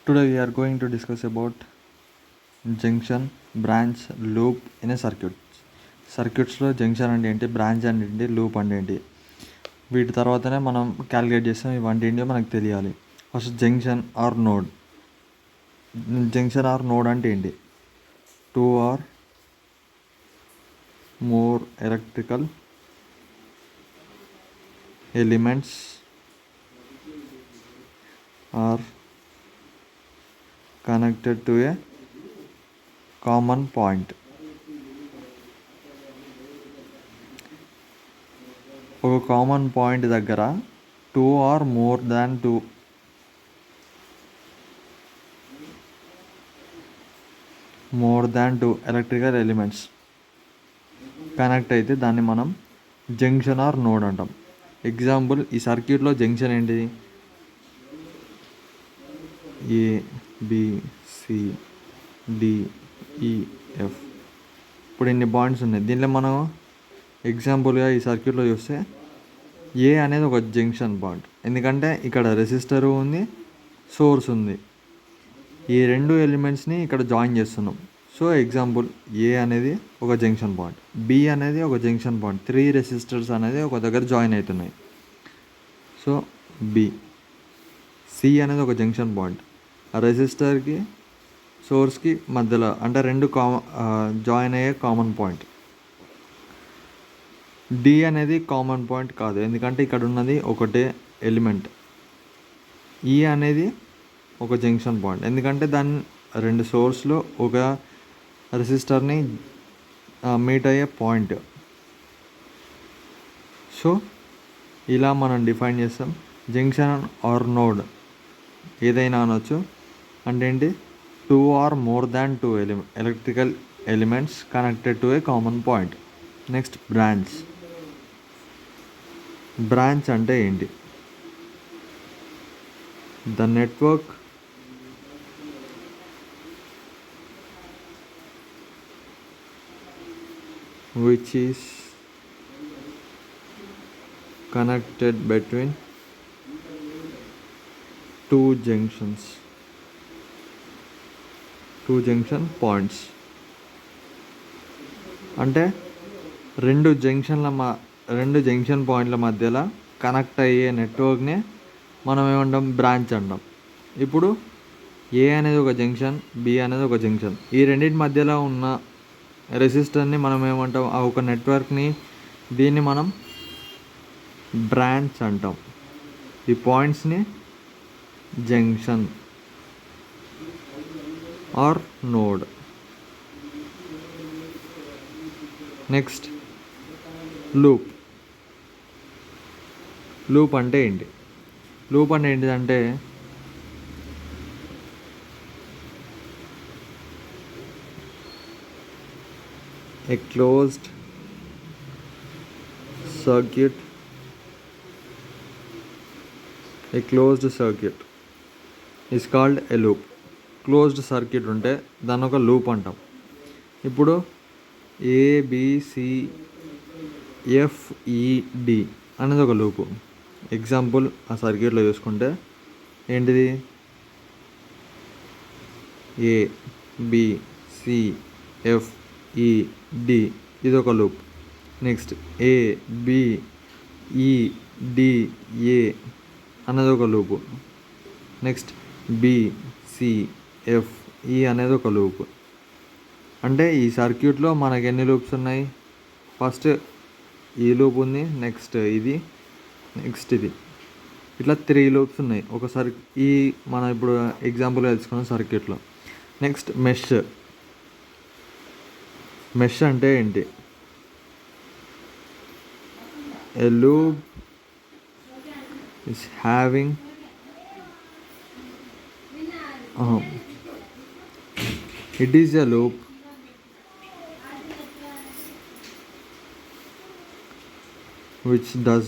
Today we are going to discuss about junction, branch, loop in a circuit. సర్క్యూట్స్లో junction అంటే ఏంటి, branch అంటే ఏంటి, లూప్ అంటే ఏంటి, వీటి తర్వాతనే మనం క్యాలిక్యులేట్ చేస్తాం ఇవంటి ఏంటో మనకు తెలియాలి. First junction or node. Junction or node అంటే ఏంటి? Two or more electrical elements are connected to a common point. ఒక కామన్ పాయింట్ దగ్గర two or more than two electrical elements connect అయితే దాన్ని మనం జంక్షన్ ఆర్ నోడ్ అంటాం. Example, ఈ సర్క్యూట్లో జంక్షన్ ఏంటిది? A B C D E F. ఇప్పుడు ఇన్ని పాయింట్స్ ఉన్నాయి. దీనిలో మనం ఎగ్జాంపుల్గా ఈ సర్క్యూట్లో చూస్తే ఏ అనేది ఒక జంక్షన్ పాయింట్, ఎందుకంటే ఇక్కడ రెసిస్టర్ ఉంది, సోర్స్ ఉంది. ఈ రెండు ఎలిమెంట్స్ని ఇక్కడ జాయిన్ చేస్తున్నాం. సో ఎగ్జాంపుల్, ఏ అనేది ఒక జంక్షన్ పాయింట్, బి అనేది ఒక జంక్షన్ పాయింట్, 3 రెసిస్టర్స్ అనేది ఒక దగ్గర జాయిన్ అవుతున్నాయి. So B. సి అనేది ఒక జంక్షన్ పాయింట్, ఆ రెసిస్టర్కి సోర్స్కి మధ్యలో, అంటే రెండు జాయిన్ అయ్యే కామన్ పాయింట్. డి అనేది కామన్ పాయింట్ కాదు, ఎందుకంటే ఇక్కడ ఉన్నది ఒకటే ఎలిమెంట్. ఈ అనేది ఒక జంక్షన్ పాయింట్, ఎందుకంటే దాని రెండు సోర్స్లో ఒక రెసిస్టర్ని మీట్ అయ్యే పాయింట్. సో ఇలా మనం డిఫైన్ చేస్తాం. జంక్షన్ ఆర్ నోడ్ ఏదైనా అనొచ్చు. అంటే ఏంటి? Two or more than two electrical elements connected to a common point. Next branch. Branch అంటే ఏంటి? The network which is connected between two junction points. అంటే రెండు జంక్షన్ పాయింట్ల మధ్యలో కనెక్ట్ అయ్యే నెట్వర్క్నే మనం ఏమంటాం? బ్రాంచ్ అంటాం. ఇప్పుడు ఏ అనేది ఒక జంక్షన్, బి అనేది ఒక జంక్షన్. ఈ రెండింటి మధ్యలో ఉన్న రెసిస్టర్ని మనం ఏమంటాం? ఆ ఒక నెట్వర్క్ని, దీన్ని మనం బ్రాంచ్ అంటాం. ఈ పాయింట్స్ని junction or node. Next loop. Loop అంటే ఏంటి? లూప్ అంటే ఏంటిదంటే a closed circuit is called a loop. Closed circuit ఉంటే దాన్ని ఒక లూప్ అంటాం. ఇప్పుడు ABCFED అనేది ఒక లూపు. ఎగ్జాంపుల్, ఆ సర్క్యూట్లో చూసుకుంటే ఏంటిది? ABCFED ఇది ఒక లూప్. నెక్స్ట్ ABEDA అనేది ఒక లూపు. నెక్స్ట్ BCFE అనేది ఒక లూప్. అంటే ఈ సర్క్యూట్లో మనకి ఎన్ని లూప్స్ ఉన్నాయి? ఫస్ట్ ఈ లూప్ ఉంది, నెక్స్ట్ ఇది, నెక్స్ట్ ఇది, ఇట్లా 3 లూప్స్ ఉన్నాయి ఒకసారి ఈ మనం ఇప్పుడు ఎగ్జాంపుల్ తెలుసుకున్న సర్క్యూట్లో. నెక్స్ట్ మెష్ అంటే ఏంటి? A loop is having it is a loop which does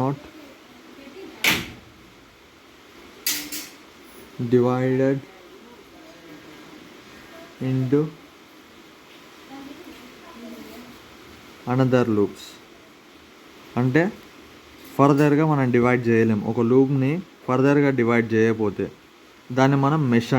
not divided into another loops. అంటే ఫర్దర్గా మనం డివైడ్ చేయలేం. ఒక లూప్ని ఫర్దర్గా డివైడ్ చేయకపోతే దాన్ని మనం మెష్